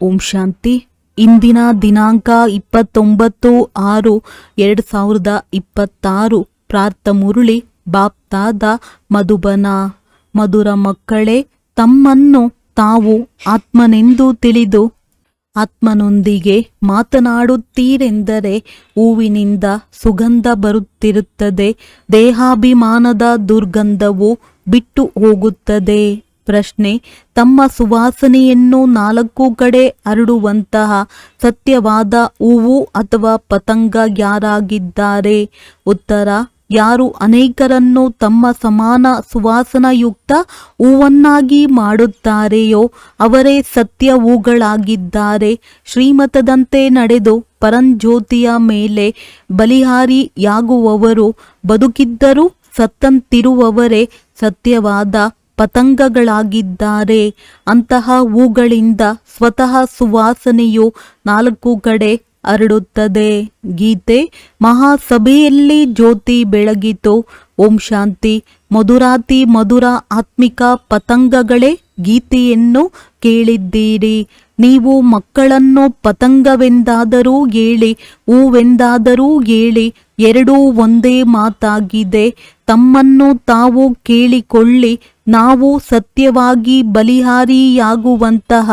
ಓಂ ಶಾಂತಿ. ಇಂದಿನ ದಿನಾಂಕ 29/6/2026. ಪ್ರಾರ್ಥ ಮುರುಳಿ ಬಾಪ್ತಾದ ಮಧುಬನ. ಮಧುರ ಮಕ್ಕಳೇ, ತಮ್ಮನ್ನು ತಾವು ಆತ್ಮನೆಂದು ತಿಳಿದು ಆತ್ಮನೊಂದಿಗೆ ಮಾತನಾಡುತ್ತೀರೆಂದರೆ ಹೂವಿನಿಂದ ಸುಗಂಧ ಬರುತ್ತಿರುತ್ತದೆ. ದೇಹಾಭಿಮಾನದ ದುರ್ಗಂಧವು ಬಿಟ್ಟು ಹೋಗುತ್ತದೆ. ಪ್ರಶ್ನೆ: ತಮ್ಮ ಸುವಾಸನೆಯನ್ನು 4 ಕಡೆ ಹರಡುವಂತಹ ಸತ್ಯವಾದ ಹೂವು ಅಥವಾ ಪತಂಗ ಯಾರಾಗಿದ್ದಾರೆ? ಉತ್ತರ: ಯಾರು ಅನೇಕರನ್ನು ತಮ್ಮ ಸಮಾನ ಸುವಾಸನಯುಕ್ತ ಹೂವನ್ನಾಗಿ ಮಾಡುತ್ತಾರೆಯೋ ಅವರೇ ಸತ್ಯ ಹೂಗಳಾಗಿದ್ದಾರೆ. ಶ್ರೀಮತದಂತೆ ನಡೆದು ಪರಂಜ್ಯೋತಿಯ ಮೇಲೆ ಬಲಿಹಾರಿಯಾಗುವವರು ಬದುಕಿದ್ದರೂ ಸತ್ತಂತಿರುವವರೇ ಸತ್ಯವಾದ ಪತಂಗಗಳಾಗಿದ್ದಾರೆ. ಅಂತಹ ಹೂಗಳಿಂದ ಸ್ವತಃ ಸುವಾಸನೆಯು 4 ಕಡೆ ಹರಡುತ್ತದೆ. ಗೀತೆ: ಮಹಾಸಭೆಯಲ್ಲಿ ಜ್ಯೋತಿ ಬೆಳಗಿತು. ಓಂ ಶಾಂತಿ. ಮಧುರಾತಿ ಮಧುರ ಆತ್ಮಿಕ ಪತಂಗಗಳೇ, ಗೀತೆಯನ್ನು ಕೇಳಿದ್ದೀರಿ. ನೀವು ಮಕ್ಕಳನ್ನು ಪತಂಗವೆಂದಾದರೂ ಹೇಳಿ, ಹೂವೆಂದಾದರೂ ಹೇಳಿ, ಎರಡೂ ಒಂದೇ ಮಾತಾಗಿದೆ. ತಮ್ಮನ್ನು ತಾವು ಕೇಳಿಕೊಳ್ಳಿ. ನಾವು ಸತ್ಯವಾಗಿ ಬಲಿಹಾರಿಯಾಗುವಂತಹ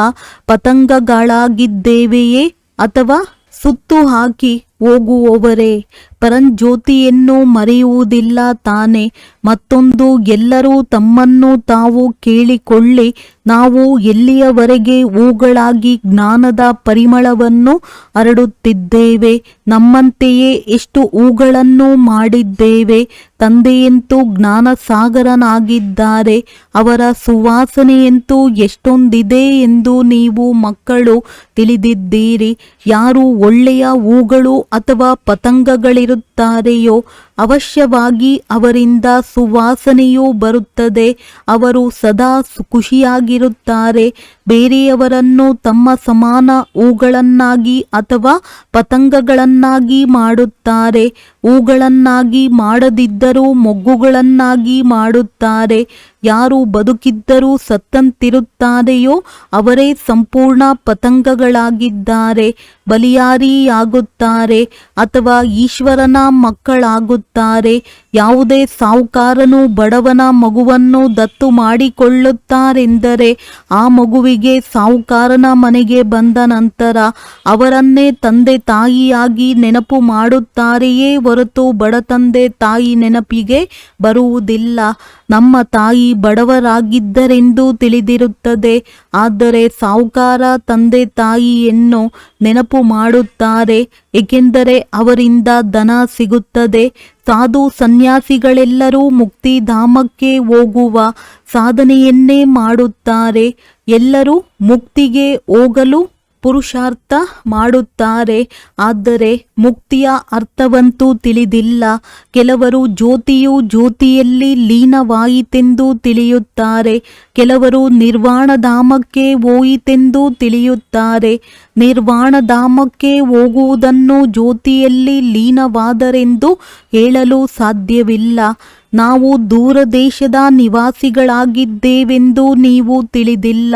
ಪತಂಗಗಳಾಗಿದ್ದೇವೆಯೇ ಅಥವಾ ಸುತ್ತು ಹಾಕಿ ಹೋಗುವವರೇ? ಪರಂಜ್ಯೋತಿಯನ್ನು ಮರೆಯುವುದಿಲ್ಲ ತಾನೆ. ಮತ್ತೊಂದು, ಎಲ್ಲರೂ ತಮ್ಮನ್ನು ತಾವು ಕೇಳಿಕೊಳ್ಳಿ. ನಾವು ಎಲ್ಲಿಯವರೆಗೆ ಹೂಗಳಾಗಿ ಜ್ಞಾನದ ಪರಿಮಳವನ್ನು ಹರಡುತ್ತಿದ್ದೇವೆ, ನಮ್ಮಂತೆಯೇ ಎಷ್ಟು ಹೂಗಳನ್ನು ಮಾಡಿದ್ದೇವೆ. ತಂದೆಯಂತೂ ಜ್ಞಾನ ಸಾಗರನಾಗಿದ್ದಾರೆ. ಅವರ ಸುವಾಸನೆಯಂತೂ ಎಷ್ಟೊಂದಿದೆ ಎಂದು ನೀವು ಮಕ್ಕಳು ತಿಳಿದಿದ್ದೀರಿ. ಯಾರು ಒಳ್ಳೆಯ ಹೂಗಳು ಅಥವಾ ಪತಂಗಗಳಿರುತ್ತಾರೆಯೋ ಅವಶ್ಯವಾಗಿ ಅವರಿಂದ ಸುವಾಸನೆಯೂ ಬರುತ್ತದೆ. ಅವರು ಸದಾ ಖುಷಿಯಾಗಿರುತ್ತಾರೆ. ಬೇರೆಯವರನ್ನು ತಮ್ಮ ಸಮಾನ ಹೂಗಳನ್ನಾಗಿ ಅಥವಾ ಪತಂಗಗಳನ್ನಾಗಿ ಮಾಡುತ್ತಾರೆ. ಹೂಗಳನ್ನಾಗಿ ಮಾಡದಿದ್ದರೂ ಮೊಗ್ಗುಗಳನ್ನಾಗಿ ಮಾಡುತ್ತಾರೆ. ಯಾರು ಬದುಕಿದ್ದರೂ ಸತ್ತಂತಿರುತ್ತಾರೆಯೋ ಅವರೇ ಸಂಪೂರ್ಣ ಪತಂಗಗಳಾಗಿದ್ದಾರೆ. ಬಲಿಯಾರಿಯಾಗುತ್ತಾರೆ ಅಥವಾ ಈಶ್ವರನ ಮಕ್ಕಳಾಗುತ್ತಾರೆ. ಯಾವುದೇ ಸಾಹುಕಾರನು ಬಡವನ ಮಗುವನ್ನು ದತ್ತು ಮಾಡಿಕೊಳ್ಳುತ್ತಾರೆಂದರೆ ಆ ಮಗುವಿಗೆ ಸಾಹುಕಾರನ ಮನೆಗೆ ಬಂದ ನಂತರ ಅವರನ್ನೇ ತಂದೆ ತಾಯಿಯಾಗಿ ನೆನಪು ಮಾಡುತ್ತಾರೆಯೇ ಹೊರತು ಬಡ ತಂದೆ ತಾಯಿ ನೆನಪಿಗೆ ಬರುವುದಿಲ್ಲ. ನಮ್ಮ ತಾಯಿ ಬಡವರಾಗಿದ್ದರೆಂದು ತಿಳಿದಿರುತ್ತದೆ. ಆದರೆ ಸಾಹುಕಾರ ತಂದೆ ತಾಯಿಯನ್ನು ನೆನಪು ಮಾಡುತ್ತಾರೆ, ಏಕೆಂದರೆ ಅವರಿಂದ ಧನ ಸಿಗುತ್ತದೆ. ಸಾಧು ಸನ್ಯಾಸಿಗಳೆಲ್ಲರೂ ಮುಕ್ತಿಧಾಮಕ್ಕೆ ಹೋಗುವ ಸಾಧನೆಯನ್ನೇ ಮಾಡುತ್ತಾರೆ. ಎಲ್ಲರೂ ಮುಕ್ತಿಗೆ ಹೋಗಲು ಪುರುಷಾರ್ಥ ಮಾಡುತ್ತಾರೆ. ಆದರೆ ಮುಕ್ತಿಯ ಅರ್ಥವಂತೂ ತಿಳಿದಿಲ್ಲ. ಕೆಲವರು ಜ್ಯೋತಿಯು ಜ್ಯೋತಿಯಲ್ಲಿ ಲೀನವಾಯಿತೆಂದು ತಿಳಿಯುತ್ತಾರೆ. ಕೆಲವರು ನಿರ್ವಾಣಧಾಮಕ್ಕೆ ಹೋಯಿತೆಂದು ತಿಳಿಯುತ್ತಾರೆ. ನಿರ್ವಾಣಧಾಮಕ್ಕೆ ಹೋಗುವುದನ್ನು ಜ್ಯೋತಿಯಲ್ಲಿ ಲೀನವಾದರೆಂದು ಹೇಳಲು ಸಾಧ್ಯವಿಲ್ಲ. ನಾವು ದೂರ ದೇಶದ ನಿವಾಸಿಗಳಾಗಿದ್ದೇವೆಂದು ನೀವು ತಿಳಿದಿಲ್ಲ.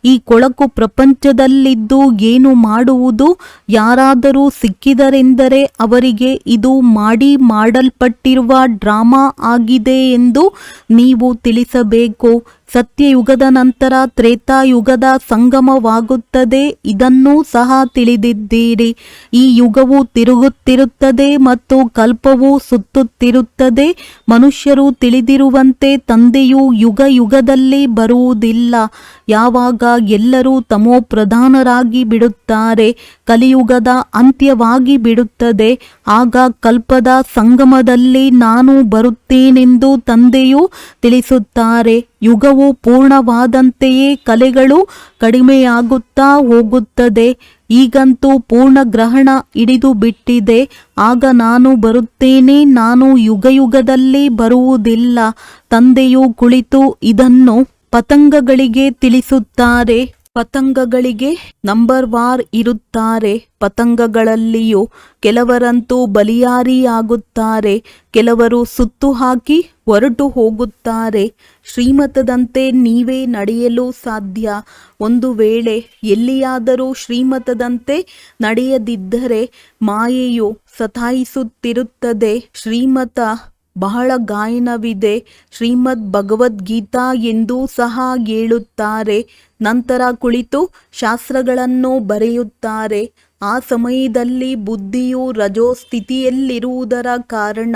ಈ ಕೊಳಕು ಪ್ರಪಂಚದಲ್ಲಿದ್ದು ಏನು ಮಾಡುವುದು? ಯಾರಾದರೂ ಸಿಕ್ಕಿದರೆಂದರೆ ಅವರಿಗೆ ಇದು ಮಾಡಲ್ಪಟ್ಟಿರುವ ಡ್ರಾಮಾ ಆಗಿದೆ ಎಂದು ನೀವು ತಿಳಿಸಬೇಕು. ಸತ್ಯಯುಗದ ನಂತರ ತ್ರೇತಾಯುಗದ ಸಂಗಮವಾಗುತ್ತದೆ. ಇದನ್ನೂ ಸಹ ತಿಳಿದಿದ್ದೀರಿ. ಈ ಯುಗವು ತಿರುಗುತ್ತಿರುತ್ತದೆ ಮತ್ತು ಕಲ್ಪವು ಸುತ್ತುತ್ತಿರುತ್ತದೆ. ಮನುಷ್ಯರು ತಿಳಿದಿರುವಂತೆ ತಂದೆಯು ಯುಗ ಯುಗದಲ್ಲಿ ಬರುವುದಿಲ್ಲ. ಯಾವಾಗ ಎಲ್ಲರೂ ತಮೋಪ್ರಧಾನರಾಗಿ ಬಿಡುತ್ತಾರೆ, ಕಲಿಯುಗದ ಅಂತ್ಯವಾಗಿ ಬಿಡುತ್ತದೆ, ಆಗ ಕಲ್ಪದ ಸಂಗಮದಲ್ಲಿ ನಾನು ಬರುತ್ತೇನೆಂದು ತಂದೆಯು ತಿಳಿಸುತ್ತಾರೆ. ಯುಗವು ಪೂರ್ಣವಾದಂತೆಯೇ ಕಲೆಗಳು ಕಡಿಮೆಯಾಗುತ್ತಾ ಹೋಗುತ್ತದೆ. ಈಗಂತೂ ಪೂರ್ಣ ಗ್ರಹಣ ಹಿಡಿದು ಬಿಟ್ಟಿದೆ. ಆಗ ನಾನು ಬರುತ್ತೇನೆ. ನಾನು ಯುಗಯುಗದಲ್ಲಿ ಬರುವುದಿಲ್ಲ. ತಂದೆಯು ಕುಳಿತು ಇದನ್ನು ಪತಂಗಗಳಿಗೆ ತಿಳಿಸುತ್ತಾರೆ. ಪತಂಗಗಳಿಗೆ ನಂಬರ್ ವಾರ್ ಇರುತ್ತಾರೆ. ಪತಂಗಗಳಲ್ಲಿಯೂ ಕೆಲವರಂತೂ ಬಲಿಯಾರಿಯಾಗುತ್ತಾರೆ, ಕೆಲವರು ಸುತ್ತು ಹಾಕಿ ಹೊರಟು ಹೋಗುತ್ತಾರೆ. ಶ್ರೀಮತದಂತೆ ನೀವೇ ನಡೆಯಲು ಸಾಧ್ಯ. ಒಂದು ವೇಳೆ ಎಲ್ಲಿಯಾದರೂ ಶ್ರೀಮತದಂತೆ ನಡೆಯದಿದ್ದರೆ ಮಾಯೆಯು ಸತಾಯಿಸುತ್ತಿರುತ್ತದೆ. ಶ್ರೀಮತ ಬಹಳ ಗಾಯನವಿದೆ. ಶ್ರೀಮದ್ ಭಗವದ್ಗೀತಾ ಎಂದೂ ಸಹ ಹೇಳುತ್ತಾರೆ. ನಂತರ ಕುಳಿತು ಶಾಸ್ತ್ರಗಳನ್ನು ಬರೆಯುತ್ತಾರೆ. ಆ ಸಮಯದಲ್ಲಿ ಬುದ್ಧಿಯು ರಜೋ ಸ್ಥಿತಿಯಲ್ಲಿರುವುದರ ಕಾರಣ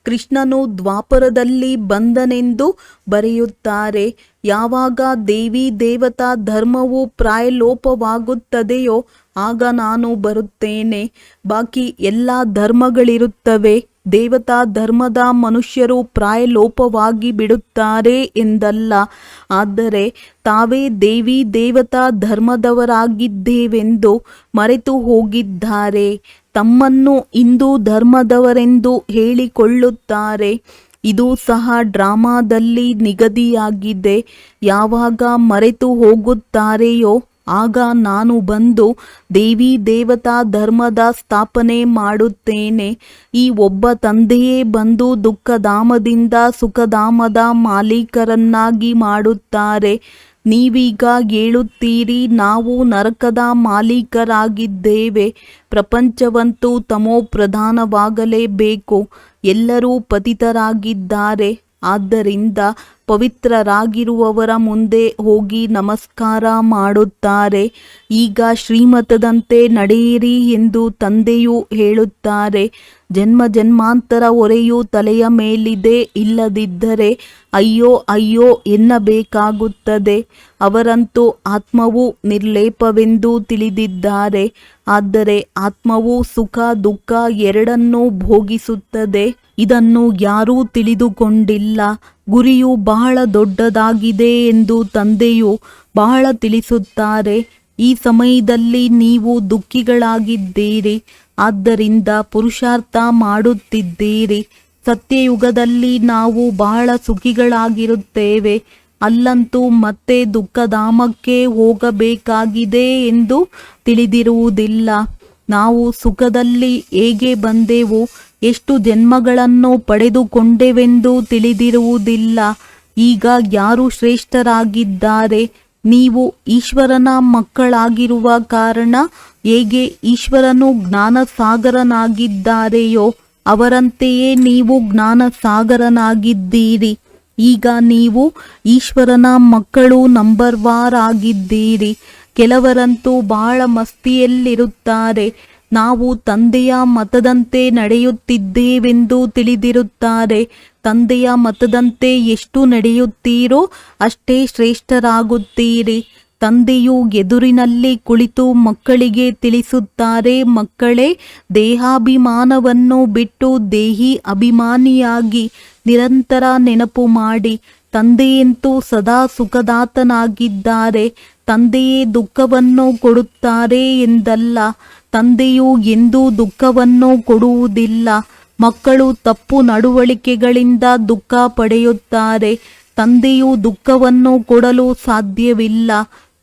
ಕೃಷ್ಣನು ದ್ವಾಪರದಲ್ಲಿ ಬಂದನೆಂದು ಬರೆಯುತ್ತಾರೆ. ಯಾವಾಗ ದೇವಿ ದೇವತಾ ಧರ್ಮವು ಪ್ರಾಯಲೋಪವಾಗುತ್ತದೆಯೋ ಆಗ ನಾನು ಬರುತ್ತೇನೆ. ಬಾಕಿ ಎಲ್ಲ ಧರ್ಮಗಳಿರುತ್ತವೆ. ದೇವತಾ ಧರ್ಮದ ಮನುಷ್ಯರು ಪ್ರಾಯಲೋಪವಾಗಿ ಬಿಡುತ್ತಾರೆ ಎಂದಲ್ಲ, ಆದರೆ ತಾವೇ ದೇವಿ ದೇವತಾ ಧರ್ಮದವರಾಗಿದ್ದೇವೆಂದು ಮರೆತು ಹೋಗಿದ್ದಾರೆ. ತಮ್ಮನ್ನು ಹಿಂದೂ ಧರ್ಮದವರೆಂದು ಹೇಳಿಕೊಳ್ಳುತ್ತಾರೆ. ಇದು ಸಹ ಡ್ರಾಮಾದಲ್ಲಿ ನಿಗದಿಯಾಗಿದೆ. ಯಾವಾಗ ಮರೆತು ಹೋಗುತ್ತಾರೆಯೋ ಆಗ ನಾನು ಬಂದು ದೇವಿ ದೇವತಾ ಧರ್ಮದ ಸ್ಥಾಪನೆ ಮಾಡುತ್ತೇನೆ. ಈ ಒಬ್ಬ ತಂದೆಯೇ ಬಂದು ದುಃಖಧಾಮದಿಂದ ಸುಖಧಾಮದ ಮಾಲೀಕರನ್ನಾಗಿ ಮಾಡುತ್ತಾರೆ. ನೀವೀಗ ಹೇಳುತ್ತೀರಿ ನಾವು ನರಕದ ಮಾಲೀಕರಾಗಿದ್ದೇವೆ. ಪ್ರಪಂಚವಂತೂ ತಮೋ ಪ್ರಧಾನವಾಗಲೇಬೇಕು. ಎಲ್ಲರೂ ಪತಿತರಾಗಿದ್ದಾರೆ. ಆದ್ದರಿಂದ ಪವಿತ್ರರಾಗಿರುವವರ ಮುಂದೆ ಹೋಗಿ ನಮಸ್ಕಾರ ಮಾಡುತ್ತಾರೆ. ಈಗ ಶ್ರೀಮತದಂತೆ ನಡೆಯಿರಿ ಎಂದು ತಂದೆಯು ಹೇಳುತ್ತಾರೆ. ಜನ್ಮ ಜನ್ಮಾಂತರ ಹೊರೆಯು ತಲೆಯ ಮೇಲಿದೆ. ಇಲ್ಲದಿದ್ದರೆ ಅಯ್ಯೋ ಅಯ್ಯೋ ಎನ್ನಬೇಕಾಗುತ್ತದೆ. ಅವರಂತೂ ಆತ್ಮವು ನಿರ್ಲೇಪವೆಂದು ತಿಳಿದಿದ್ದಾರೆ. ಆದರೆ ಆತ್ಮವು ಸುಖ ದುಃಖ ಎರಡನ್ನೂ ಭೋಗಿಸುತ್ತದೆ. ಇದನ್ನು ಯಾರೂ ತಿಳಿದುಕೊಂಡಿಲ್ಲ. ಗುರಿಯು ಬಹಳ ದೊಡ್ಡದಾಗಿದೆ ಎಂದು ತಂದೆಯು ಬಹಳ ತಿಳಿಸುತ್ತಾರೆ. ಈ ಸಮಯದಲ್ಲಿ ನೀವು ದುಃಖಿಗಳಾಗಿದ್ದೀರಿ, ಆದ್ದರಿಂದ ಪುರುಷಾರ್ಥ ಮಾಡುತ್ತಿದ್ದೀರಿ. ಸತ್ಯಯುಗದಲ್ಲಿ ನಾವು ಬಹಳ ಸುಖಿಗಳಾಗಿರುತ್ತೇವೆ. ಅಲ್ಲಂತೂ ಮತ್ತೆ ದುಃಖಧಾಮಕ್ಕೆ ಹೋಗಬೇಕಾಗಿದೆ ಎಂದು ತಿಳಿದಿರುವುದಿಲ್ಲ. ನಾವು ಸುಖದಲ್ಲಿ ಹೇಗೆ ಬಂದೆವು, ಎಷ್ಟು ಜನ್ಮಗಳನ್ನು ಪಡೆದುಕೊಂಡೆವೆಂದು ತಿಳಿದಿರುವುದಿಲ್ಲ. ಈಗ ಯಾರು ಶ್ರೇಷ್ಠರಾಗಿದ್ದಾರೆ? ನೀವು ಈಶ್ವರನ ಮಕ್ಕಳಾಗಿರುವ ಕಾರಣ ಹೇಗೆ ಈಶ್ವರನು ಜ್ಞಾನಸಾಗರನಾಗಿದ್ದಾರೆಯೋ ಅವರಂತೆಯೇ ನೀವು ಜ್ಞಾನಸಾಗರನಾಗಿದ್ದೀರಿ. ಈಗ ನೀವು ಈಶ್ವರನ ಮಕ್ಕಳು ನಂಬರ್ ವಾರ್ ಆಗಿದ್ದೀರಿ. ಕೆಲವರಂತೂ ಬಹಳ ಮಸ್ತಿಯಲ್ಲಿರುತ್ತಾರೆ. ನಾವು ತಂದೆಯ ಮತದಂತೆ ನಡೆಯುತ್ತಿದ್ದೇವೆಂದು ತಿಳಿದಿರುತ್ತಾರೆ. ತಂದೆಯ ಮತದಂತೆ ಎಷ್ಟು ನಡೆಯುತ್ತೀರೋ ಅಷ್ಟೇ ಶ್ರೇಷ್ಠರಾಗುತ್ತೀರಿ. ತಂದೆಯು ಎದುರಿನಲ್ಲಿ ಕುಳಿತು ಮಕ್ಕಳಿಗೆ ತಿಳಿಸುತ್ತಾರೆ, ಮಕ್ಕಳೇ, ದೇಹಾಭಿಮಾನವನ್ನು ಬಿಟ್ಟು ದೇಹಿ ಅಭಿಮಾನಿಯಾಗಿ ನಿರಂತರ ನೆನಪು ಮಾಡಿ. ತಂದೆಯಂತೂ ಸದಾ ಸುಖದಾತನಾಗಿದ್ದಾರೆ. ತಂದೆಯೇ ದುಃಖವನ್ನು ಕೊಡುತ್ತಾರೆ ಎಂದಲ್ಲ. ತಂದೆಯು ಎಂದೂ ದುಃಖವನ್ನು ಕೊಡುವುದಿಲ್ಲ. ಮಕ್ಕಳು ತಪ್ಪು ನಡವಳಿಕೆಗಳಿಂದ ದುಃಖ ಪಡೆಯುತ್ತಾರೆ. ತಂದೆಯು ದುಃಖವನ್ನು ಕೊಡಲು ಸಾಧ್ಯವಿಲ್ಲ.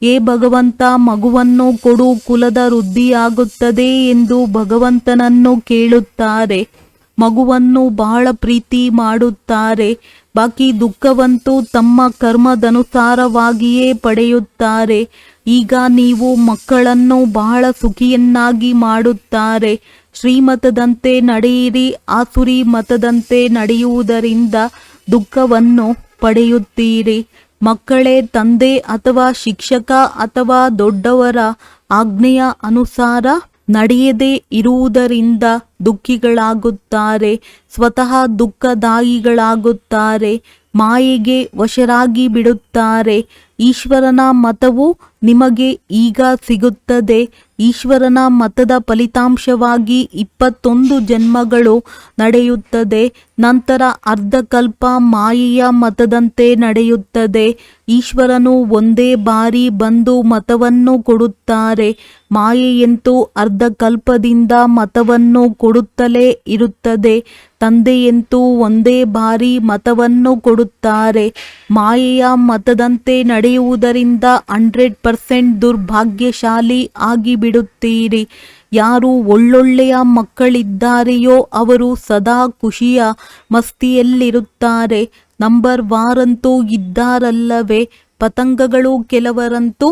ಏ ಭಗವಂತ, ಮಗುವನ್ನು ಕೊಡು, ಕುಲದ ವೃದ್ಧಿಯಾಗುತ್ತದೆ ಎಂದು ಭಗವಂತನನ್ನು ಕೇಳುತ್ತಾರೆ. ಮಗುವನ್ನು ಬಹಳ ಪ್ರೀತಿ ಮಾಡುತ್ತಾರೆ. ಬಾಕಿ ದುಃಖವಂತೂ ತಮ್ಮ ಕರ್ಮದನುಸಾರವಾಗಿಯೇ ಪಡೆಯುತ್ತಾರೆ. ಈಗ ನೀವು ಮಕ್ಕಳನ್ನು ಬಹಳ ಸುಖಿಯನ್ನಾಗಿ ಮಾಡುತ್ತಾರೆ. ಶ್ರೀಮತದಂತೆ ನಡೆಯಿರಿ. ಆಸುರಿ ಮತದಂತೆ ನಡೆಯುವುದರಿಂದ ದುಃಖವನ್ನು ಪಡೆಯುತ್ತೀರಿ. ಮಕ್ಕಳೇ, ತಂದೆ ಅಥವಾ ಶಿಕ್ಷಕ ಅಥವಾ ದೊಡ್ಡವರ ಆಜ್ಞೆಯ ಅನುಸಾರ ನಡೆಯದೇ ಇರುವುದರಿಂದ ದುಃಖಿಗಳಾಗುತ್ತಾರೆ. ಸ್ವತಃ ದುಃಖದಾಯಿಗಳಾಗುತ್ತಾರೆ. ಮಾಯೆಗೆ ವಶರಾಗಿ ಬಿಡುತ್ತಾರೆ. ಈಶ್ವರನ ಮತವು ನಿಮಗೆ ಈಗ ಸಿಗುತ್ತದೆ. ಈಶ್ವರನ ಮತದ ಫಲಿತಾಂಶವಾಗಿ 21 ಜನ್ಮಗಳು ನಡೆಯುತ್ತದೆ. ನಂತರ ಅರ್ಧಕಲ್ಪ ಮಾಯೆಯ ಮತದಂತೆ ನಡೆಯುತ್ತದೆ. ಈಶ್ವರನು ಒಂದೇ ಬಾರಿ ಬಂದು ಮತವನ್ನು ಕೊಡುತ್ತಾರೆ. ಮಾಯೆಯಂತೂ ಅರ್ಧಕಲ್ಪದಿಂದ ಮತವನ್ನು ಕೊಡುತ್ತಲೇ ಇರುತ್ತದೆ. ತಂದೆಯಂತೂ ಒಂದೇ ಬಾರಿ ಮತವನ್ನು ಕೊಡುತ್ತಾರೆ. ಮಾಯೆಯ ಮತದಂತೆ ನಡೆಯುವುದರಿಂದ 100% ದುರ್ಭಾಗ್ಯಶಾಲಿ ಆಗಿಬಿಡುತ್ತೀರಿ. ಯಾರು ಒಳ್ಳೊಳ್ಳೆಯ ಮಕ್ಕಳಿದ್ದಾರೆಯೋ ಅವರು ಸದಾ ಖುಷಿಯ ಮಸ್ತಿಯಲ್ಲಿರುತ್ತಾರೆ. ನಂಬರ್ ವಾರಂತೂ ಇದ್ದಾರಲ್ಲವೇ, ಪತಂಗಗಳು. ಕೆಲವರಂತೂ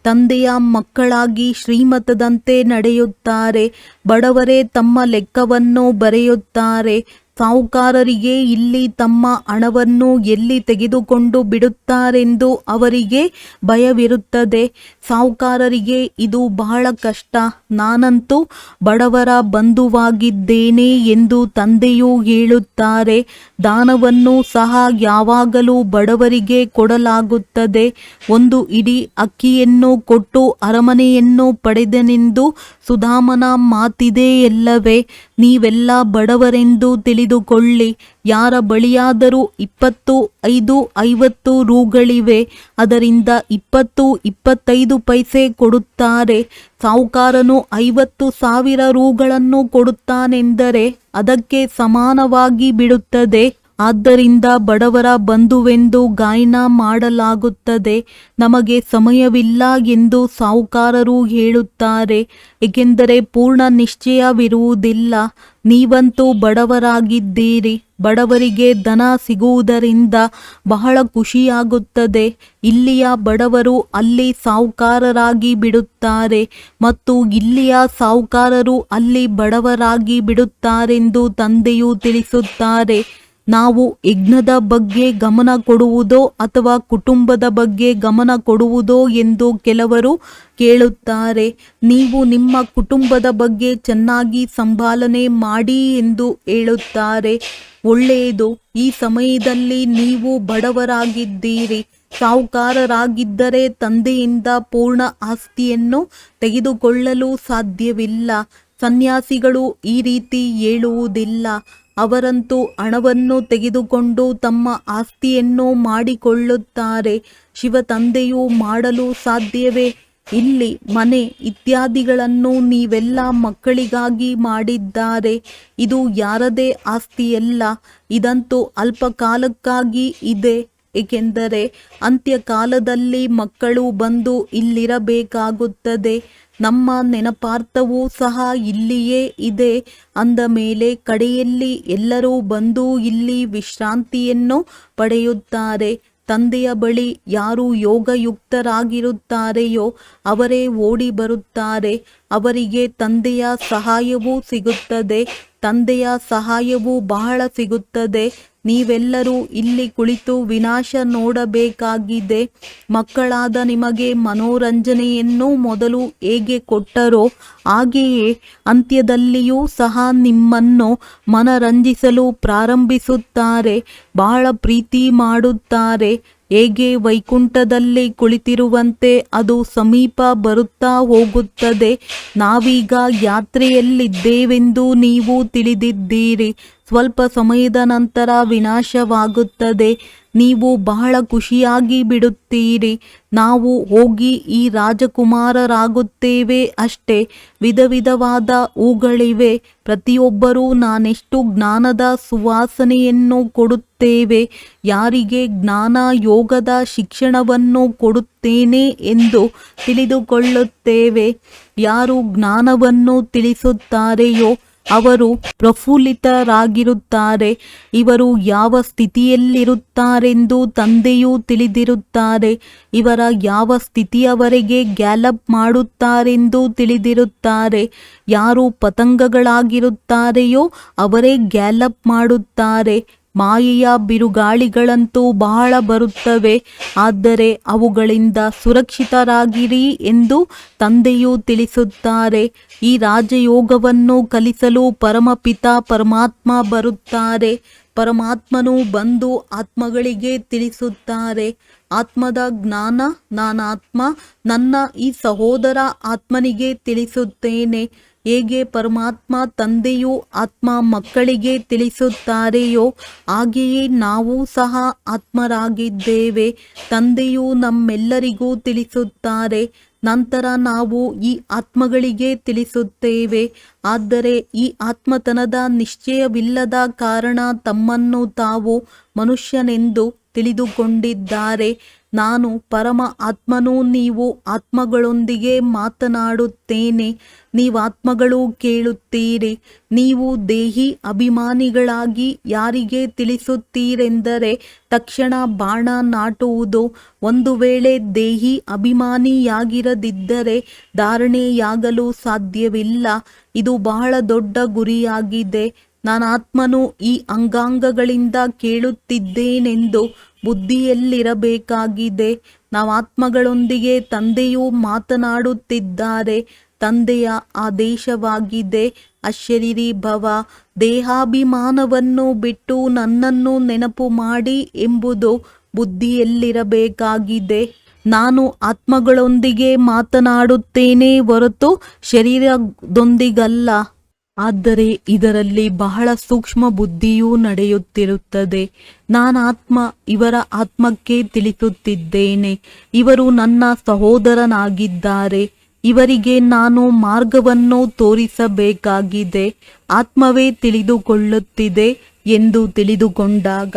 ತಂದೆಯ ಮಕ್ಕಳಾಗಿ ಶ್ರೀಮತದಂತೆ ನಡೆಯುತ್ತಾರೆ. ಬಡವರೇ ತಮ್ಮ ಲೆಕ್ಕವನ್ನು ಬರೆಯುತ್ತಾರೆ. ಸಾಹುಕಾರರಿಗೆ ಇಲ್ಲಿ ತಮ್ಮ ಹಣವನ್ನು ಎಲ್ಲಿ ತೆಗೆದುಕೊಂಡು ಬಿಡುತ್ತಾರೆಂದು ಅವರಿಗೆ ಭಯವಿರುತ್ತದೆ. ಸಾಹುಕಾರರಿಗೆ ಇದು ಬಹಳ ಕಷ್ಟ. ನಾನಂತೂ ಬಡವರ ಬಂಧುವಾಗಿದ್ದೇನೆ ಎಂದು ತಂದೆಯು ಹೇಳುತ್ತಾರೆ. ದಾನವನ್ನು ಸಹ ಯಾವಾಗಲೂ ಬಡವರಿಗೆ ಕೊಡಲಾಗುತ್ತದೆ. ಒಂದು ಇಡೀ ಅಕ್ಕಿಯನ್ನು ಕೊಟ್ಟು ಅರಮನೆಯನ್ನು ಪಡೆದನೆಂದು ಸುಧಾಮನ ಮಾತಿದೆಯಲ್ಲವೇ. ನೀವೆಲ್ಲ ಬಡವರೆಂದು ತಿಳಿದುಕೊಳ್ಳಿ. ಯಾರ ಬಳಿಯಾದರೂ 20, 5, 50 ರೂಗಳಿವೆ. ಅದರಿಂದ 20-25 ಪೈಸೆ ಕೊಡುತ್ತಾರೆ. ಸಾಹುಕಾರನು 50,000 ರೂಗಳನ್ನು ಕೊಡುತ್ತಾನೆಂದರೆ ಅದಕ್ಕೆ ಸಮಾನವಾಗಿ ಬಿಡುತ್ತದೆ. ಆದ್ದರಿಂದ ಬಡವರ ಬಂಧುವೆಂದು ಗಾಯನ ಮಾಡಲಾಗುತ್ತದೆ. ನಮಗೆ ಸಮಯವಿಲ್ಲ ಎಂದು ಸಾಹುಕಾರರು ಹೇಳುತ್ತಾರೆ, ಏಕೆಂದರೆ ಪೂರ್ಣ ನಿಶ್ಚಯವಿರುವುದಿಲ್ಲ. ನೀವಂತೂ ಬಡವರಾಗಿದ್ದೀರಿ. ಬಡವರಿಗೆ ಧನ ಸಿಗುವುದರಿಂದ ಬಹಳ ಖುಷಿಯಾಗುತ್ತದೆ. ಇಲ್ಲಿಯ ಬಡವರು ಅಲ್ಲಿ ಸಾಹುಕಾರರಾಗಿ ಬಿಡುತ್ತಾರೆ ಮತ್ತು ಇಲ್ಲಿಯ ಸಾಹುಕಾರರು ಅಲ್ಲಿ ಬಡವರಾಗಿ ಬಿಡುತ್ತಾರೆಂದು ತಂದೆಯು ತಿಳಿಸುತ್ತಾರೆ. ನಾವು ಯಜ್ಞದ ಬಗ್ಗೆ ಗಮನ ಕೊಡುವುದೋ ಅಥವಾ ಕುಟುಂಬದ ಬಗ್ಗೆ ಗಮನ ಕೊಡುವುದೋ ಎಂದು ಕೆಲವರು ಕೇಳುತ್ತಾರೆ. ನೀವು ನಿಮ್ಮ ಕುಟುಂಬದ ಬಗ್ಗೆ ಚೆನ್ನಾಗಿ ಸಂಭಾಲನೆ ಮಾಡಿ ಎಂದು ಹೇಳುತ್ತಾರೆ. ಒಳ್ಳೆಯದು. ಈ ಸಮಯದಲ್ಲಿ ನೀವು ಬಡವರಾಗಿದ್ದೀರಿ. ಸಾಹುಕಾರರಾಗಿದ್ದರೆ ತಂದೆಯಿಂದ ಪೂರ್ಣ ಆಸ್ತಿಯನ್ನು ತೆಗೆದುಕೊಳ್ಳಲು ಸಾಧ್ಯವಿಲ್ಲ. ಸನ್ಯಾಸಿಗಳು ಈ ರೀತಿ ಹೇಳುವುದಿಲ್ಲ. ಅವರಂತೂ ಹಣವನ್ನು ತೆಗೆದುಕೊಂಡು ತಮ್ಮ ಆಸ್ತಿಯನ್ನು ಮಾಡಿಕೊಳ್ಳುತ್ತಾರೆ. ಶಿವ ತಂದೆಯು ಮಾಡಲು ಸಾಧ್ಯವೇ? ಇಲ್ಲಿ ಮನೆ ಇತ್ಯಾದಿಗಳನ್ನು ನೀವೆಲ್ಲ ಮಕ್ಕಳಿಗಾಗಿ ಮಾಡಿದ್ದಾರೆ. ಇದು ಯಾರದೇ ಆಸ್ತಿಯಲ್ಲ. ಇದಂತೂ ಅಲ್ಪ ಕಾಲಕ್ಕಾಗಿ ಇದೆ. ಏಕೆಂದರೆ ಅಂತ್ಯಕಾಲದಲ್ಲಿ ಮಕ್ಕಳು ಬಂದು ಇಲ್ಲಿರಬೇಕಾಗುತ್ತದೆ. ನಮ್ಮ ನೆನಪಾರ್ಥವೂ ಸಹ ಇಲ್ಲಿಯೇ ಇದೆ. ಅಂದ ಮೇಲೆ ಕಡೆಯಲ್ಲಿ ಎಲ್ಲರೂ ಬಂದು ಇಲ್ಲಿ ವಿಶ್ರಾಂತಿಯನ್ನು ಪಡೆಯುತ್ತಾರೆ. ತಂದೆಯ ಬಳಿ ಯಾರು ಯೋಗಯುಕ್ತರಾಗಿರುತ್ತಾರೆಯೋ ಅವರೇ ಓಡಿ ಬರುತ್ತಾರೆ. ಅವರಿಗೆ ತಂದೆಯ ಸಹಾಯವೂ ಸಿಗುತ್ತದೆ. ತಂದೆಯ ಸಹಾಯವೂ ಬಹಳ ಸಿಗುತ್ತದೆ. ನೀವೆಲ್ಲರೂ ಇಲ್ಲಿ ಕುಳಿತು ವಿನಾಶ ನೋಡಬೇಕಾಗಿದೆ. ಮಕ್ಕಳಾದ ನಿಮಗೆ ಮನೋರಂಜನೆಯನ್ನು ಮೊದಲು ಹೇಗೆ ಕೊಟ್ಟರೋ ಹಾಗೆಯೇ ಅಂತ್ಯದಲ್ಲಿಯೂ ಸಹ ನಿಮ್ಮನ್ನು ಮನರಂಜಿಸಲು ಪ್ರಾರಂಭಿಸುತ್ತಾರೆ. ಬಹಳ ಪ್ರೀತಿ ಮಾಡುತ್ತಾರೆ. ಹೇಗೆ ವೈಕುಂಠದಲ್ಲಿ ಕುಳಿತಿರುವಂತೆ ಅದು ಸಮೀಪ ಬರುತ್ತಾ ಹೋಗುತ್ತದೆ. ನಾವೀಗ ಯಾತ್ರೆಯಲ್ಲಿದ್ದೇವೆಂದು ನೀವು ತಿಳಿದಿದ್ದೀರಿ. ಸ್ವಲ್ಪ ಸಮಯದ ನಂತರ ವಿನಾಶವಾಗುತ್ತದೆ. ನೀವು ಬಹಳ ಖುಷಿಯಾಗಿ ಬಿಡುತ್ತೀರಿ. ನಾವು ಹೋಗಿ ಈ ರಾಜಕುಮಾರರಾಗುತ್ತೇವೆ ಅಷ್ಟೇ. ವಿಧ ವಿಧವಾದ ಹೂಗಳಿವೆ. ಪ್ರತಿಯೊಬ್ಬರೂ ನಾನೆಷ್ಟು ಜ್ಞಾನದ ಸುವಾಸನೆಯನ್ನು ಕೊಡುತ್ತೇವೆ, ಯಾರಿಗೆ ಜ್ಞಾನ ಯೋಗದ ಶಿಕ್ಷಣವನ್ನು ಕೊಡುತ್ತೇನೆ ಎಂದು ತಿಳಿದುಕೊಳ್ಳುತ್ತೇವೆ. ಯಾರು ಜ್ಞಾನವನ್ನು ತಿಳಿಸುತ್ತಾರೆಯೋ ಅವರು ಪ್ರಫುಲ್ಲಿತರಾಗಿರುತ್ತಾರೆ. ಇವರು ಯಾವ ಸ್ಥಿತಿಯಲ್ಲಿರುತ್ತಾರೆಂದು ತಂದೆಯೂ ತಿಳಿದಿರುತ್ತಾರೆ. ಇವರ ಯಾವ ಸ್ಥಿತಿಯವರೆಗೆ ಗ್ಯಾಲಪ್ ಮಾಡುತ್ತಾರೆಂದು ತಿಳಿದಿರುತ್ತಾರೆ. ಯಾರು ಪತಂಗಗಳಾಗಿರುತ್ತಾರೆಯೋ ಅವರೇ ಗ್ಯಾಲಪ್ ಮಾಡುತ್ತಾರೆ. ಮಾಯೆಯ ಬಿರುಗಾಳಿಗಳಂತೂ ಬಹಳ ಬರುತ್ತವೆ. ಆದರೆ ಅವುಗಳಿಂದ ಸುರಕ್ಷಿತರಾಗಿರಿ ಎಂದು ತಂದೆಯು ತಿಳಿಸುತ್ತಾರೆ. ಈ ರಾಜಯೋಗವನ್ನು ಕಲಿಸಲು ಪರಮಪಿತ ಪರಮಾತ್ಮ ಬರುತ್ತಾರೆ. ಪರಮಾತ್ಮನು ಬಂದು ಆತ್ಮಗಳಿಗೆ ತಿಳಿಸುತ್ತಾರೆ. ಆತ್ಮದ ಜ್ಞಾನ ನಾನಾತ್ಮ ನನ್ನ ಈ ಸಹೋದರ ಆತ್ಮನಿಗೆ ತಿಳಿಸುತ್ತೇನೆ. ಹೇಗೆ ಪರಮಾತ್ಮ ತಂದೆಯು ಆತ್ಮ ಮಕ್ಕಳಿಗೆ ತಿಳಿಸುತ್ತಾರೆಯೋ ಹಾಗೆಯೇ ನಾವು ಸಹ ಆತ್ಮರಾಗಿದ್ದೇವೆ. ತಂದೆಯು ನಮ್ಮೆಲ್ಲರಿಗೂ ತಿಳಿಸುತ್ತಾರೆ, ನಂತರ ನಾವು ಈ ಆತ್ಮಗಳಿಗೆ ತಿಳಿಸುತ್ತೇವೆ. ಆದರೆ ಈ ಆತ್ಮತನದ ನಿಶ್ಚಯವಿಲ್ಲದ ಕಾರಣ ತಮ್ಮನ್ನು ತಾವು ಮನುಷ್ಯನೆಂದು ತಿಳಿದುಕೊಂಡಿದ್ದಾರೆ. ನಾನು ಪರಮ ಆತ್ಮನು, ನೀವು ಆತ್ಮಗಳೊಂದಿಗೆ ಮಾತನಾಡುತ್ತೇನೆ, ನೀವಾತ್ಮಗಳು ಕೇಳುತ್ತೀರಿ. ನೀವು ದೇಹಿ ಅಭಿಮಾನಿಗಳಾಗಿ ಯಾರಿಗೆ ತಿಳಿಸುತ್ತೀರೆಂದರೆ ತಕ್ಷಣ ಬಾಣ ನಾಟುವುದು. ಒಂದು ವೇಳೆ ದೇಹಿ ಅಭಿಮಾನಿಯಾಗಿರದಿದ್ದರೆ ಧಾರಣೆಯಾಗಲು ಸಾಧ್ಯವಿಲ್ಲ. ಇದು ಬಹಳ ದೊಡ್ಡ ಗುರಿಯಾಗಿದೆ. ನಾನಾತ್ಮನು ಈ ಅಂಗಾಂಗಗಳಿಂದ ಕೇಳುತ್ತಿದ್ದೇನೆಂದು ಬುದ್ಧಿಯಲ್ಲಿರಬೇಕಾಗಿದೆ. ನಾವಾತ್ಮಗಳೊಂದಿಗೆ ತಂದೆಯು ಮಾತನಾಡುತ್ತಿದ್ದಾರೆ. ತಂದೆಯ ಆದೇಶವಾಗಿದೆ, ಅಶರೀರಿ ಭವ, ದೇಹಾಭಿಮಾನವನ್ನು ಬಿಟ್ಟು ನನ್ನನ್ನು ನೆನಪು ಮಾಡಿ ಎಂಬುದು ಬುದ್ಧಿಯಲ್ಲಿರಬೇಕಾಗಿದೆ. ನಾನು ಆತ್ಮಗಳೊಂದಿಗೆ ಮಾತನಾಡುತ್ತೇನೆ ಹೊರತು ಶರೀರದೊಂದಿಗಲ್ಲ. ಆದರೆ ಇದರಲ್ಲಿ ಬಹಳ ಸೂಕ್ಷ್ಮ ಬುದ್ಧಿಯೂ ನಡೆಯುತ್ತಿರುತ್ತದೆ. ನಾನಾತ್ಮ ಇವರ ಆತ್ಮಕ್ಕೆ ತಿಳಿಸುತ್ತಿದ್ದೇನೆ. ಇವರು ನನ್ನ ಸಹೋದರನಾಗಿದ್ದಾರೆ. ಇವರಿಗೆ ನಾನು ಮಾರ್ಗವನ್ನು ತೋರಿಸಬೇಕಾಗಿದೆ. ಆತ್ಮವೇ ತಿಳಿದುಕೊಳ್ಳುತ್ತಿದೆ ಎಂದು ತಿಳಿದುಕೊಂಡಾಗ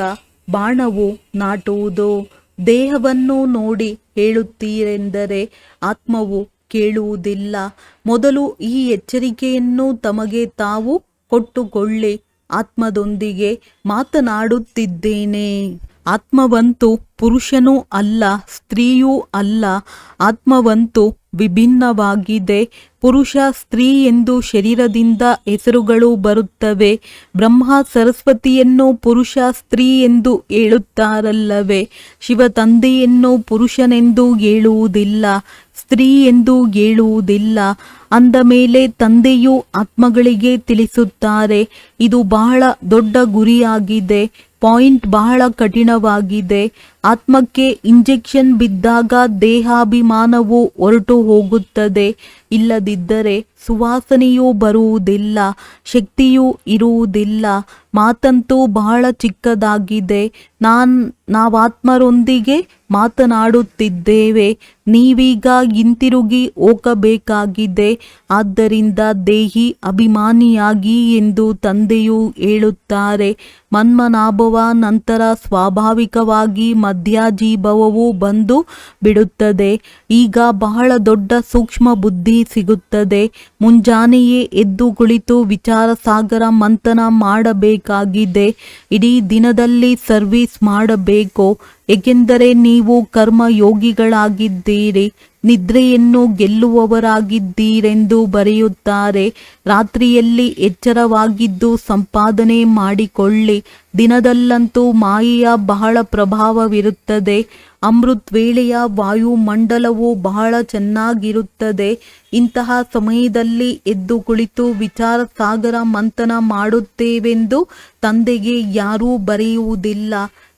ಬಾಣವು ನಾಟುವುದು. ದೇಹವನ್ನು ನೋಡಿ ಹೇಳುತ್ತೀರೆಂದರೆ ಆತ್ಮವು ಕೇಳುವುದಿಲ್ಲ. ಮೊದಲು ಈ ಎಚ್ಚರಿಕೆಯನ್ನು ತಮಗೆ ತಾವು ಕೊಟ್ಟುಕೊಳ್ಳಿ. ಆತ್ಮದೊಂದಿಗೆ ಮಾತನಾಡುತ್ತಿದ್ದೇನೆ. ಆತ್ಮವಂತೂ ಪುರುಷನೂ ಅಲ್ಲ, ಸ್ತ್ರೀಯೂ ಅಲ್ಲ. ಆತ್ಮವಂತೂ ವಿಭಿನ್ನವಾಗಿದೆ. ಪುರುಷ, ಸ್ತ್ರೀ ಎಂದು ಶರೀರದಿಂದ ಹೆಸರುಗಳು ಬರುತ್ತವೆ. ಬ್ರಹ್ಮ ಸರಸ್ವತಿಯನ್ನು ಪುರುಷ, ಸ್ತ್ರೀ ಎಂದು ಹೇಳುತ್ತಾರಲ್ಲವೇ? ಶಿವ ತಂದೆಯನ್ನು ಪುರುಷನೆಂದು ಹೇಳುವುದಿಲ್ಲ, ಸ್ತ್ರೀ ಎಂದು ಹೇಳುವುದಿಲ್ಲ. ಅಂದ ಮೇಲೆ ತಂದೆಯು ಆತ್ಮಗಳಿಗೆ ತಿಳಿಸುತ್ತಾರೆ. ಇದು ಬಹಳ ದೊಡ್ಡ ಗುರಿಯಾಗಿದೆ. ಪಾಯಿಂಟ್ ಬಹಳ ಕಠಿಣವಾಗಿದೆ. ಆತ್ಮಕ್ಕೆ ಇಂಜೆಕ್ಷನ್ ಬಿದ್ದಾಗ ದೇಹಾಭಿಮಾನವು ಹೊರಟು ಹೋಗುತ್ತದೆ. ಇಲ್ಲದಿದ್ದರೆ ಸುವಾಸನೆಯೂ ಬರುವುದಿಲ್ಲ, ಶಕ್ತಿಯೂ ಇರುವುದಿಲ್ಲ. ಮಾತಂತೂ ಬಹಳ ಚಿಕ್ಕದಾಗಿದೆ. ನಾವಾತ್ಮರೊಂದಿಗೆ ಮಾತನಾಡುತ್ತಿದ್ದೇವೆ. ನೀವೀಗ ಹಿಂತಿರುಗಿ ಹೋಗಬೇಕಾಗಿದೆ. ಆದ್ದರಿಂದ ದೇಹಿ ಅಭಿಮಾನಿಯಾಗಿ ಎಂದು ತಂದೆಯು ಹೇಳುತ್ತಾರೆ. ಮನ್ಮನಾಭವ ನಂತರ ಸ್ವಾಭಾವಿಕವಾಗಿ ಮಧ್ಯಾಜೀಭವವು ಬಂದು ಬಿಡುತ್ತದೆ. ಈಗ ಬಹಳ ದೊಡ್ಡ ಸೂಕ್ಷ್ಮ ಬುದ್ಧಿ ಸಿಗುತ್ತದೆ. ಮುಂಜಾನೆಯೇ ಎದ್ದು ಕುಳಿತು ವಿಚಾರ ಸಾಗರ ಮಂಥನ ಮಾಡಬೇಕಾಗಿದೆ. ಇಡೀ ದಿನದಲ್ಲಿ ಸರ್ವಿಸ್ ಮಾಡಬೇಕು. ಏಕೆಂದರೆ ನೀವು ಕರ್ಮಯೋಗಿಗಳಾಗಿದ್ದೀರಿ. ನಿದ್ರೆಯನ್ನು ಗೆಲ್ಲುವವರಾಗಿದ್ದೀರೆಂದು ಬರೆಯುತ್ತಾರೆ. ರಾತ್ರಿಯಲ್ಲಿ ಎಚ್ಚರವಾಗಿದ್ದು ಸಂಪಾದನೆ ಮಾಡಿಕೊಳ್ಳಿ. ದಿನದಲ್ಲಂತೂ ಮಾಯೆಯ ಬಹಳ ಪ್ರಭಾವವಿರುತ್ತದೆ. ಅಮೃತ್ ವೇಳೆಯ ವಾಯುಮಂಡಲವು ಬಹಳ ಚೆನ್ನಾಗಿರುತ್ತದೆ. ಇಂತಹ ಸಮಯದಲ್ಲಿ ಎದ್ದು ಕುಳಿತು ವಿಚಾರ ಸಾಗರ ಮಂಥನ ಮಾಡುತ್ತೇವೆಂದು ತಂದೆಗೆ ಯಾರೂ ಬರೆಯುವುದಿಲ್ಲ.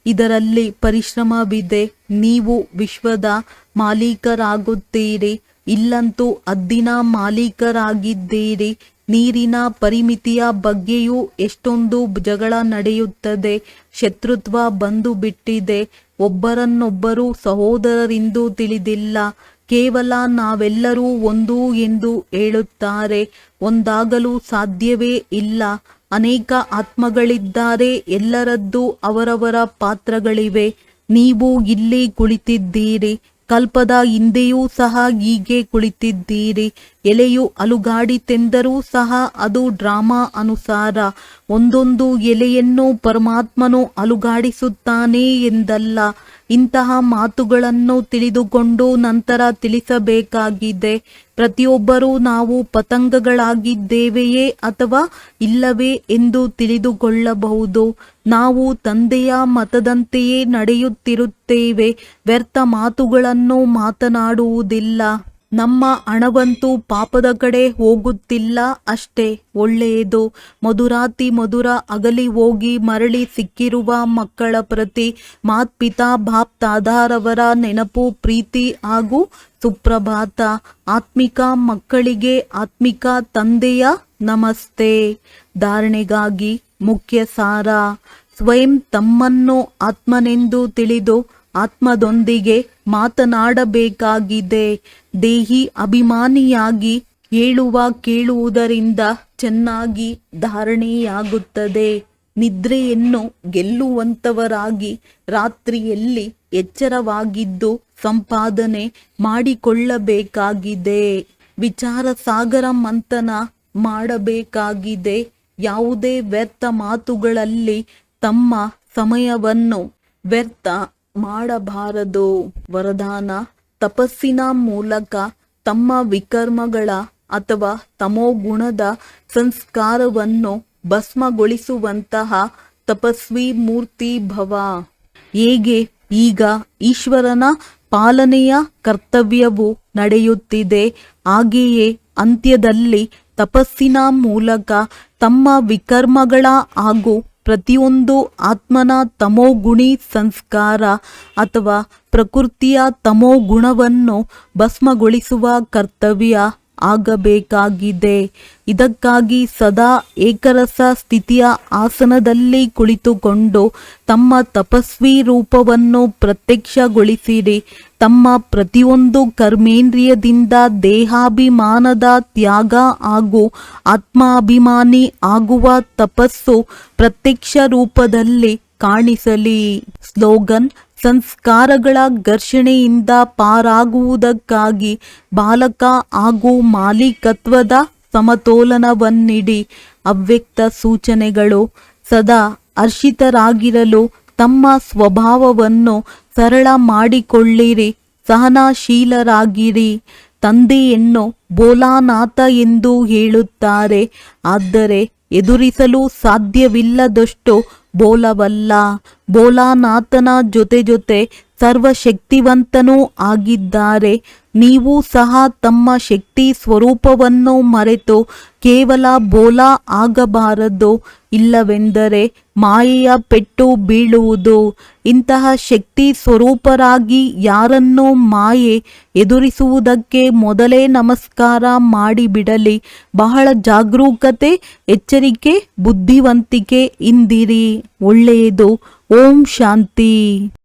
ಇದರಲ್ಲಿ ಪರಿಶ್ರಮವಿದೆ. ನೀವು ವಿಶ್ವದ ಮಾಲೀಕರಾಗುತ್ತೀರಿ. ಇಲ್ಲಂತೂ ಹದ್ದಿನ ಮಾಲೀಕರಾಗಿದ್ದೀರಿ. ನೀರಿನ ಪರಿಮಿತಿಯ ಬಗ್ಗೆಯೂ ಎಷ್ಟೊಂದು ಜಗಳ ನಡೆಯುತ್ತದೆ. ಶತ್ರುತ್ವ ಬಂದು ಬಿಟ್ಟಿದೆ. ಒಬ್ಬರನ್ನೊಬ್ಬರು ಸಹೋದರರೆಂದು ತಿಳಿದಿಲ್ಲ. ಕೇವಲ ನಾವೆಲ್ಲರೂ ಒಂದು ಎಂದು ಹೇಳುತ್ತಾರೆ. ಒಂದಾಗಲು ಸಾಧ್ಯವೇ ಇಲ್ಲ. ಅನೇಕ ಆತ್ಮಗಳಿದ್ದಾರೆ. ಎಲ್ಲರದ್ದು ಅವರವರ ಪಾತ್ರಗಳಿವೆ. ನೀವು ಇಲ್ಲಿ ಕುಳಿತಿದ್ದೀರಿ. ಕಲ್ಪದ ಹಿಂದೆಯೂ ಸಹ ಹೀಗೆ ಕುಳಿತಿದ್ದೀರಿ. ಎಲೆಯು ಅಲುಗಾಡಿತೆಂದರೂ ಸಹ ಅದು ಡ್ರಾಮಾ ಅನುಸಾರ. ಒಂದೊಂದು ಎಲೆಯನ್ನು ಪರಮಾತ್ಮನು ಅಲುಗಾಡಿಸುತ್ತಾನೆ ಎಂದಲ್ಲ. ಇಂತಹ ಮಾತುಗಳನ್ನು ತಿಳಿದುಕೊಂಡು ನಂತರ ತಿಳಿಸಬೇಕಾಗಿದೆ. ಪ್ರತಿಯೊಬ್ಬರೂ ನಾವು ಪತಂಗಗಳಾಗಿದ್ದೇವೆಯೇ ಅಥವಾ ಇಲ್ಲವೇ ಎಂದು ತಿಳಿದುಕೊಳ್ಳಬಹುದು. ನಾವು ತಂದೆಯ ಮತದಂತೆಯೇ ನಡೆಯುತ್ತಿರುತ್ತೇವೆ. ವ್ಯರ್ಥ ಮಾತುಗಳನ್ನು ಮಾತನಾಡುವುದಿಲ್ಲ. ನಮ್ಮ ಹಣವಂತೂ ಪಾಪದ ಕಡೆ ಹೋಗುತ್ತಿಲ್ಲ ಅಷ್ಟೇ. ಒಳ್ಳೆಯದು. ಮಧುರಾತಿ ಮಧುರ ಅಗಲಿ ಹೋಗಿ ಮರಳಿ ಸಿಕ್ಕಿರುವ ಮಕ್ಕಳ ಪ್ರತಿ ಮಾತ್ಪಿತಾ ಬಾಪ್ ತಾದಾರವರ ನೆನಪು, ಪ್ರೀತಿ ಹಾಗೂ ಸುಪ್ರಭಾತ. ಆತ್ಮಿಕ ಮಕ್ಕಳಿಗೆ ಆತ್ಮಿಕ ತಂದೆಯ ನಮಸ್ತೆ. ಧಾರಣೆಗಾಗಿ ಮುಖ್ಯ ಸಾರ: ಸ್ವಯಂ ತಮ್ಮನ್ನು ಆತ್ಮನೆಂದು ತಿಳಿದು ಆತ್ಮದೊಂದಿಗೆ ಮಾತನಾಡಬೇಕಾಗಿದೆ. ದೇಹಿ ಅಭಿಮಾನಿಯಾಗಿ ಹೇಳುವ ಕೇಳುವುದರಿಂದ ಚೆನ್ನಾಗಿ ಧಾರಣೆಯಾಗುತ್ತದೆ. ನಿದ್ರೆಯನ್ನು ಗೆಲ್ಲುವಂತವರಾಗಿ ರಾತ್ರಿಯಲ್ಲಿ ಎಚ್ಚರವಾಗಿದ್ದು ಸಂಪಾದನೆ ಮಾಡಿಕೊಳ್ಳಬೇಕಾಗಿದೆ. ವಿಚಾರ ಸಾಗರ ಮಂಥನ ಮಾಡಬೇಕಾಗಿದೆ. ಯಾವುದೇ ವ್ಯರ್ಥ ಮಾತುಗಳಲ್ಲಿ ತಮ್ಮ ಸಮಯವನ್ನು ವ್ಯರ್ಥ ಮಾಡಬಾರದು. ವರದಾನ: ತಪಸ್ಸಿನ ಮೂಲಕ ತಮ್ಮ ವಿಕರ್ಮಗಳ ಅಥವಾ ತಮೋಗುಣದ ಸಂಸ್ಕಾರವನ್ನು ಭಸ್ಮಗೊಳಿಸುವಂತಹ ತಪಸ್ವಿ ಮೂರ್ತಿ ಭವ. ಹೇಗೆ ಈಗ ಈಶ್ವರನ ಪಾಲನೆಯ ಕರ್ತವ್ಯವು ನಡೆಯುತ್ತಿದೆ, ಹಾಗೆಯೇ ಅಂತ್ಯದಲ್ಲಿ ತಪಸ್ಸಿನ ಮೂಲಕ ತಮ್ಮ ವಿಕರ್ಮಗಳ ಹಾಗೂ ಪ್ರತಿಯೊಂದು ಆತ್ಮನ ತಮೋಗುಣಿ ಸಂಸ್ಕಾರ ಅಥವಾ ಪ್ರಕೃತಿಯ ತಮೋಗುಣವನ್ನು ಭಸ್ಮಗೊಳಿಸುವ ಕರ್ತವ್ಯ ಆಗಬೇಕಾಗಿದೆ. ಇದಕ್ಕಾಗಿ ಸದಾ ಏಕರಸ ಸ್ಥಿತಿಯ ಆಸನದಲ್ಲಿ ಕುಳಿತುಕೊಂಡು ತಮ್ಮ ತಪಸ್ವಿ ರೂಪವನ್ನು ಪ್ರತ್ಯಕ್ಷಗೊಳಿಸಿರಿ. ತಮ್ಮ ಪ್ರತಿಯೊಂದು ಕರ್ಮೇಂದ್ರಿಯದಿಂದ ದೇಹಾಭಿಮಾನದ ತ್ಯಾಗ ಹಾಗೂ ಆತ್ಮಾಭಿಮಾನಿ ಆಗುವ ತಪಸ್ಸು ಪ್ರತ್ಯಕ್ಷ ರೂಪದಲ್ಲಿ ಕಾಣಿಸಲಿ. ಸ್ಲೋಗನ್: ಸಂಸ್ಕಾರಗಳ ಘರ್ಷಣೆಯಿಂದ ಪಾರಾಗುವುದಕ್ಕಾಗಿ ಬಾಲಕ ಹಾಗೂ ಮಾಲೀಕತ್ವದ ಸಮತೋಲನವನ್ನಿಡಿ. ಅವ್ಯಕ್ತ ಸೂಚನೆಗಳು: ಸದಾ ಹರ್ಷಿತರಾಗಿರಲು ತಮ್ಮ ಸ್ವಭಾವವನ್ನು ಸರಳ ಮಾಡಿಕೊಳ್ಳಿರಿ. ಸಹನಶೀಲರಾಗಿರಿ. ತಂದೆಯನ್ನು ಭೋಲಾನಾಥ ಎಂದು ಹೇಳುತ್ತಾರೆ, ಆದರೆ ಎದುರಿಸಲು ಸಾಧ್ಯವಿಲ್ಲದಷ್ಟು ಭೋಲವಲ್ಲ. ಭೋಲಾನಾಥನ ಜೊತೆ ಸರ್ವಶಕ್ತಿವಂತನೂ ಆಗಿದ್ದಾರೆ. ನೀವು ಸಹ ತಮ್ಮ ಶಕ್ತಿ ಸ್ವರೂಪವನ್ನು ಮರೆತು ಕೇವಲ ಭೋಲಾ ಆಗಬಾರದು, ಇಲ್ಲವೆಂದರೆ ಮಾಯೆಯ ಪೆಟ್ಟು ಬೀಳುವುದು. ಇಂತಹ ಶಕ್ತಿ ಸ್ವರೂಪರಾಗಿ ಯಾರನ್ನೂ ಮಾಯೆ ಎದುರಿಸುವುದಕ್ಕೆ ಮೊದಲೇ ನಮಸ್ಕಾರ ಮಾಡಿಬಿಡಲಿ. ಬಹಳ ಜಾಗರೂಕತೆ, ಎಚ್ಚರಿಕೆ, ಬುದ್ಧಿವಂತಿಕೆ ಇಂದಿರಿ. ಒಳ್ಳೆಯದು. ಓಂ ಶಾಂತಿ.